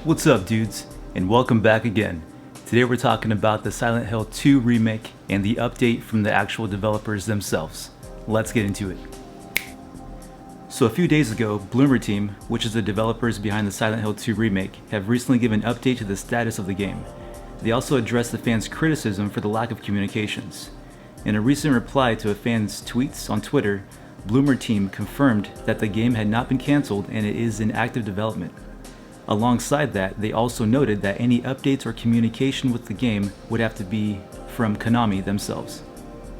What's up, dudes, and welcome back again. Today we're talking about the Silent Hill 2 remake and the update from the actual developers themselves. Let's get into it. So a few days ago, Bloomer Team, which is the developers behind the Silent Hill 2 remake, have recently given an update to the status of the game. They also addressed the fans' criticism for the lack of communications. In a recent reply to a fan's tweets on Twitter, Bloomer Team confirmed that the game had not been cancelled and it is in active development. Alongside that, they also noted that any updates or communication with the game would have to be from Konami themselves,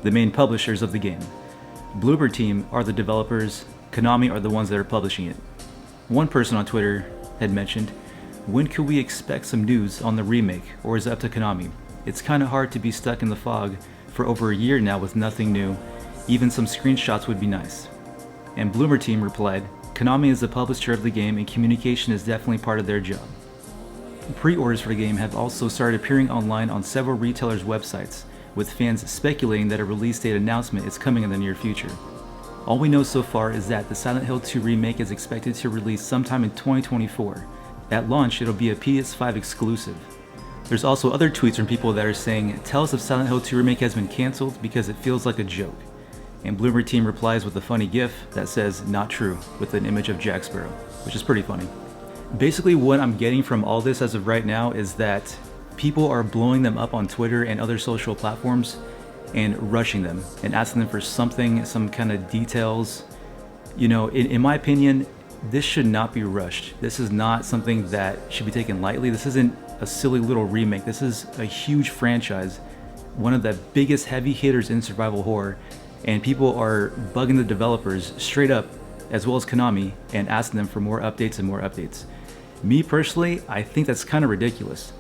the main publishers of the game. Bloomer Team are the developers, Konami are the ones that are publishing it. One person on Twitter had mentioned, "When could we expect some news on the remake, or is it up to Konami? It's kinda hard to be stuck in the fog for over a year now with nothing new. Even some screenshots would be nice." And Bloomer Team replied, "Konami is the publisher of the game and communication is definitely part of their job." Pre-orders for the game have also started appearing online on several retailers' websites, with fans speculating that a release date announcement is coming in the near future. All we know so far is that the Silent Hill 2 remake is expected to release sometime in 2024. At launch, it'll be a PS5 exclusive. There's also other tweets from people that are saying, "Tell us if Silent Hill 2 remake has been cancelled because it feels like a joke." And Bloomer Team replies with a funny gif that says, "Not true," with an image of Jack Sparrow, which is pretty funny. Basically what I'm getting from all this as of right now is that people are blowing them up on Twitter and other social platforms and rushing them and asking them for something, some kind of details. You know, in my opinion, this should not be rushed. This is not something that should be taken lightly. This isn't a silly little remake. This is a huge franchise, one of the biggest heavy hitters in survival horror. And people are bugging the developers straight up, as well as Konami, and asking them for more updates and more updates. Me personally, I think that's kind of ridiculous.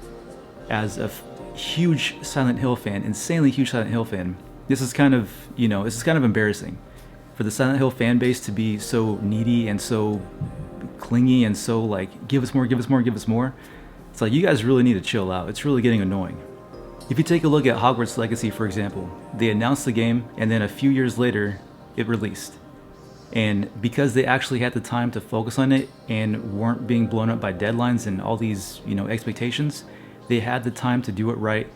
As a huge Silent Hill fan, insanely huge Silent Hill fan, this is kind of, this is kind of embarrassing. For the Silent Hill fan base to be so needy and so clingy and so like, give us more, give us more, give us more. It's like, you guys really need to chill out. It's really getting annoying. If you take a look at Hogwarts Legacy, for example, they announced the game and then a few years later, it released. And because they actually had the time to focus on it and weren't being blown up by deadlines and all these, expectations, they had the time to do it right.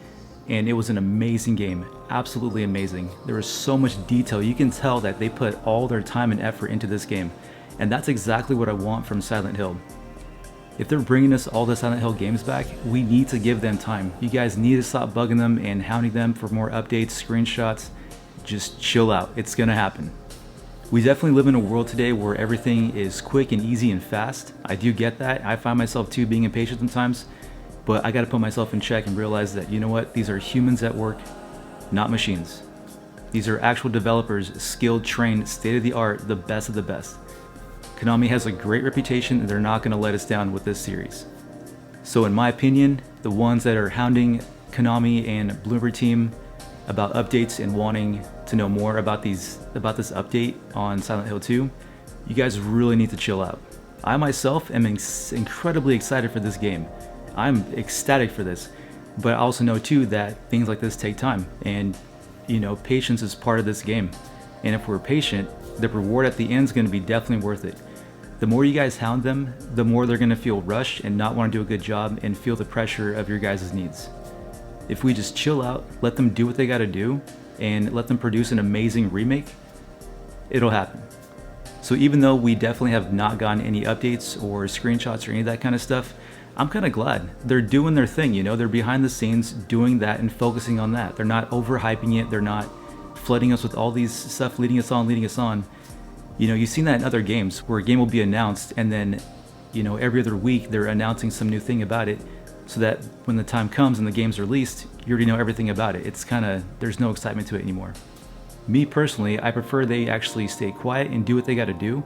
And it was an amazing game, absolutely amazing. There was so much detail. You can tell that they put all their time and effort into this game. And that's exactly what I want from Silent Hill. If they're bringing us all the Silent Hill games back, we need to give them time. You guys need to stop bugging them and hounding them for more updates, screenshots. Just chill out. It's gonna happen. We definitely live in a world today where everything is quick and easy and fast. I do get that. I find myself too being impatient sometimes, but I gotta put myself in check and realize that, you know what? These are humans at work, not machines. These are actual developers, skilled, trained, state-of-the-art, the best of the best. Konami has a great reputation and they're not going to let us down with this series. So in my opinion, the ones that are hounding Konami and Bloomer Team about updates and wanting to know more about this update on Silent Hill 2, you guys really need to chill out. I myself am incredibly excited for this game. I'm ecstatic for this, but I also know too that things like this take time and patience is part of this game. And if we're patient, the reward at the end is going to be definitely worth it. The more you guys hound them, the more they're going to feel rushed and not want to do a good job and feel the pressure of your guys' needs. If we just chill out, let them do what they got to do, and let them produce an amazing remake, it'll happen. So even though we definitely have not gotten any updates or screenshots or any of that kind of stuff, I'm kind of glad. They're doing their thing, they're behind the scenes doing that and focusing on that. They're not overhyping it, they're not flooding us with all these stuff, leading us on. You've seen that in other games where a game will be announced and then, every other week they're announcing some new thing about it so that when the time comes and the game's released, you already know everything about it. It's there's no excitement to it anymore. Me personally, I prefer they actually stay quiet and do what they gotta do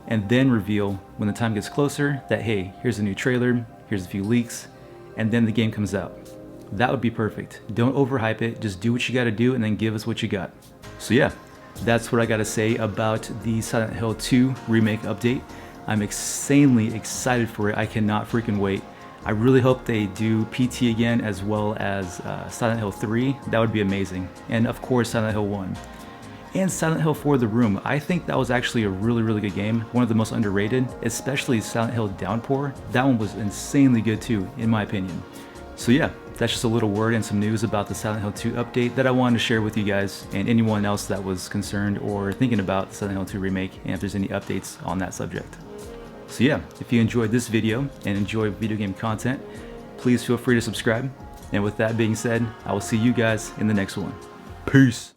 and then reveal when the time gets closer that, hey, here's a new trailer, here's a few leaks, and then the game comes out. That would be perfect. Don't overhype it, just do what you gotta do and then give us what you got. So yeah, that's what I gotta say about the Silent Hill 2 remake update. I'm insanely excited for it. I cannot freaking wait. I really hope they do PT again as well as Silent Hill 3. That would be amazing. And of course Silent Hill 1. And Silent Hill 4: The Room, I think that was actually a really good game, one of the most underrated, especially Silent Hill Downpour. That one was insanely good too, in my opinion. So yeah, that's just a little word and some news about the Silent Hill 2 update that I wanted to share with you guys and anyone else that was concerned or thinking about the Silent Hill 2 remake, and if there's any updates on that subject. So yeah, if you enjoyed this video and enjoy video game content, please feel free to subscribe. And with that being said, I will see you guys in the next one. Peace.